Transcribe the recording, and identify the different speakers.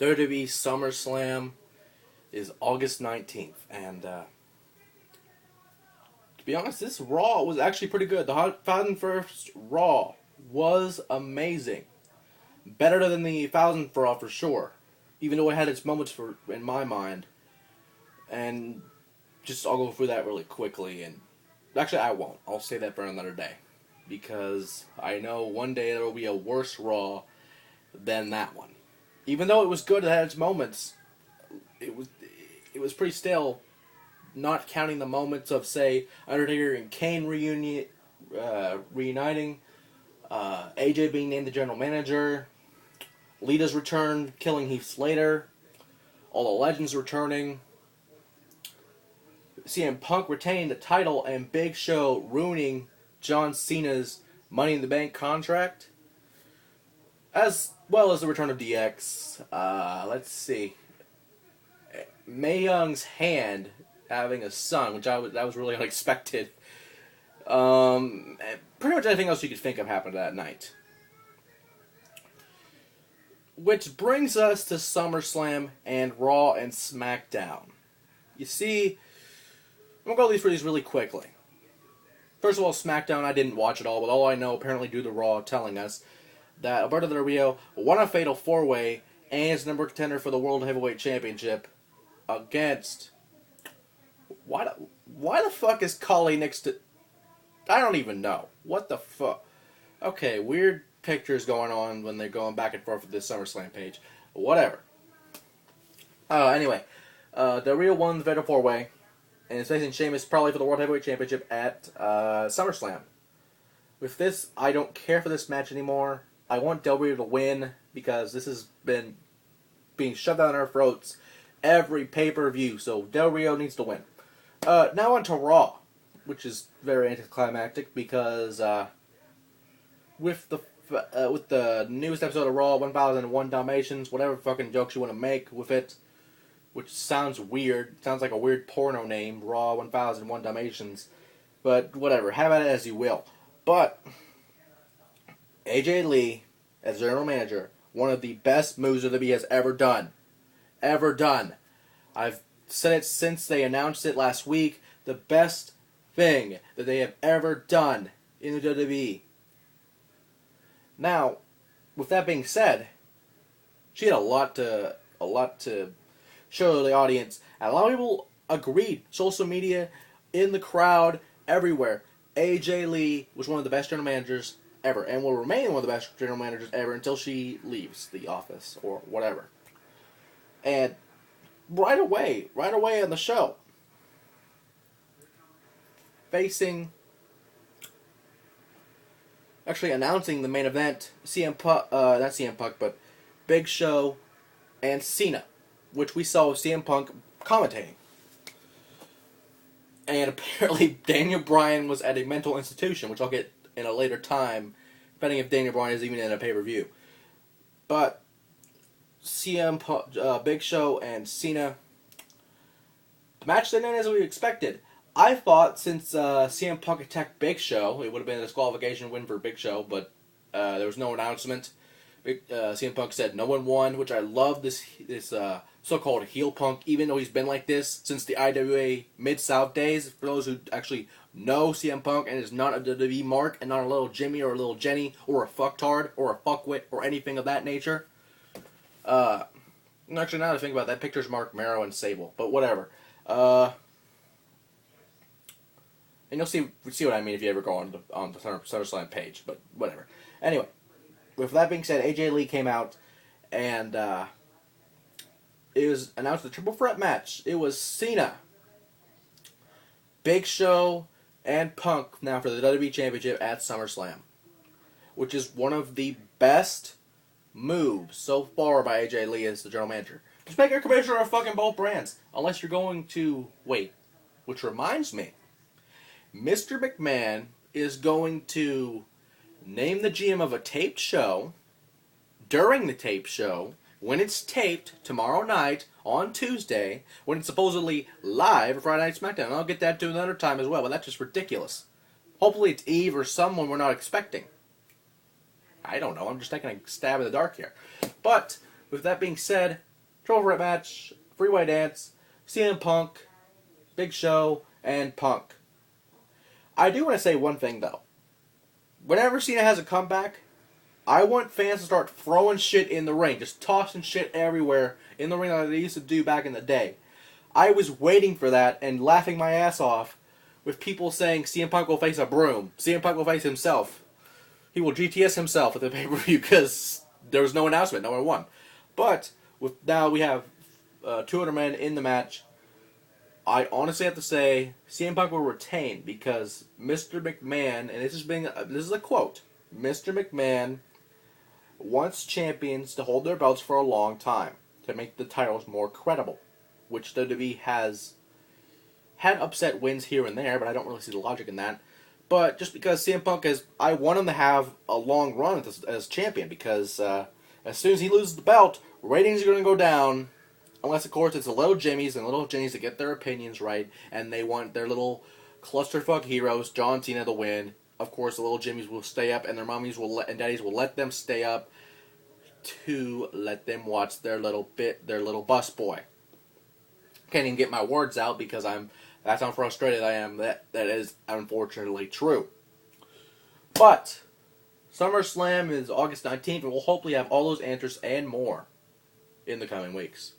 Speaker 1: WWE SummerSlam is August 19th, and to be honest, this Raw was actually pretty good. The 1001st Raw was amazing. Better than the 1000th Raw for sure, even though it had its moments in my mind. And just I'll go through that really quickly, and actually I won't. I'll say that for another day, because I know one day there will be a worse Raw than that one. Even though it was good, it had its moments. It was pretty stale, not counting the moments of, say, Undertaker and Kane reuniting, AJ being named the general manager, Lita's return, killing Heath Slater, all the legends returning, CM Punk retaining the title, and Big Show ruining John Cena's Money in the Bank contract, as well as the return of DX. Let's see. Mae Young's hand having a son, which that was really unexpected. And pretty much anything else you could think of happened that night. Which brings us to SummerSlam and Raw and SmackDown. You see, I'm going to go through these really quickly. First of all, SmackDown, I didn't watch it all, but all I know, apparently due to Raw telling us, that Alberto Del Rio won a fatal 4-way and is number contender for the World Heavyweight Championship against... Why the fuck is Khali next to... I don't even know. What the fuck? Okay, weird pictures going on when they're going back and forth with this SummerSlam page. Whatever. Anyway, Del Rio won the fatal 4-way and is facing Sheamus probably for the World Heavyweight Championship at SummerSlam. With this, I don't care for this match anymore. I want Del Rio to win because this has been being shoved down our throats every pay-per-view, so Del Rio needs to win. Now on to Raw, which is very anticlimactic because with the newest episode of Raw, 1001 Dalmatians, whatever fucking jokes you want to make with it, which sounds weird, sounds like a weird porno name, Raw 1001 Dalmatians, but whatever, have at it as you will. But AJ Lee, as general manager, one of the best moves WWE has ever done. Ever done. I've said it since they announced it last week. The best thing that they have ever done in the WWE. Now, with that being said, she had a lot to show the audience. And a lot of people agreed. Social media, in the crowd, everywhere. AJ Lee was one of the best general managers ever, and will remain one of the best general managers ever until she leaves the office or whatever. And right away on the show, announcing the main event, not CM Punk, but Big Show and Cena, which we saw with CM Punk commentating. And apparently Daniel Bryan was at a mental institution, which I'll get in a later time, depending if Daniel Bryan is even in a pay-per-view. But CM Punk, Big Show and Cena, the match didn't end as we expected. I thought since CM Punk attacked Big Show, it would have been a disqualification win for Big Show, but there was no announcement. CM Punk said no one won, which I love this so-called heel Punk, even though he's been like this since the IWA Mid-South days. For those who actually know CM Punk and is not a WWE mark and not a little Jimmy or a little Jenny or a fucktard or a fuckwit or anything of that nature. Actually, now that I think about that, picture's Mark Marrow and Sable, but whatever. And you'll see what I mean if you ever go on the SummerSlam page, but whatever. Anyway, with that being said, AJ Lee came out, and it was announced the triple threat match. It was Cena, Big Show, and Punk now for the WWE Championship at SummerSlam, which is one of the best moves so far by AJ Lee as the general manager. Just make a commissioner of fucking both brands, unless you're going to wait. Which reminds me, Mr. McMahon is going to name the GM of a taped show during the taped show, when it's taped tomorrow night on Tuesday, when it's supposedly live for Friday Night SmackDown. And I'll get that to another time as well, but that's just ridiculous. Hopefully it's Eve or someone we're not expecting. I don't know, I'm just taking a stab in the dark here. But, with that being said, Triple threat match, freeway dance, CM Punk, Big Show, and Punk. I do want to say one thing though. Whenever Cena has a comeback, I want fans to start throwing shit in the ring, just tossing shit everywhere in the ring like they used to do back in the day. I was waiting for that and laughing my ass off with people saying CM Punk will face a broom. CM Punk will face himself. He will GTS himself at the pay-per-view because there was no announcement, no one won. But now we have 200 men in the match. I honestly have to say CM Punk will retain because Mr. McMahon, and this is a quote, Mr. McMahon wants champions to hold their belts for a long time to make the titles more credible, which WWE has had upset wins here and there, but I don't really see the logic in that. But just because CM Punk I want him to have a long run as champion because as soon as he loses the belt, ratings are going to go down. Unless, of course, it's the little Jimmies and little Jennies that get their opinions right, and they want their little clusterfuck heroes, John Cena, to win. Of course, the little Jimmies will stay up, and their mommies and daddies will let them stay up to let them watch their little bus boy. Can't even get my words out because that's how frustrated I am. That is unfortunately true. But SummerSlam is August 19th, and we'll hopefully have all those answers and more in the coming weeks.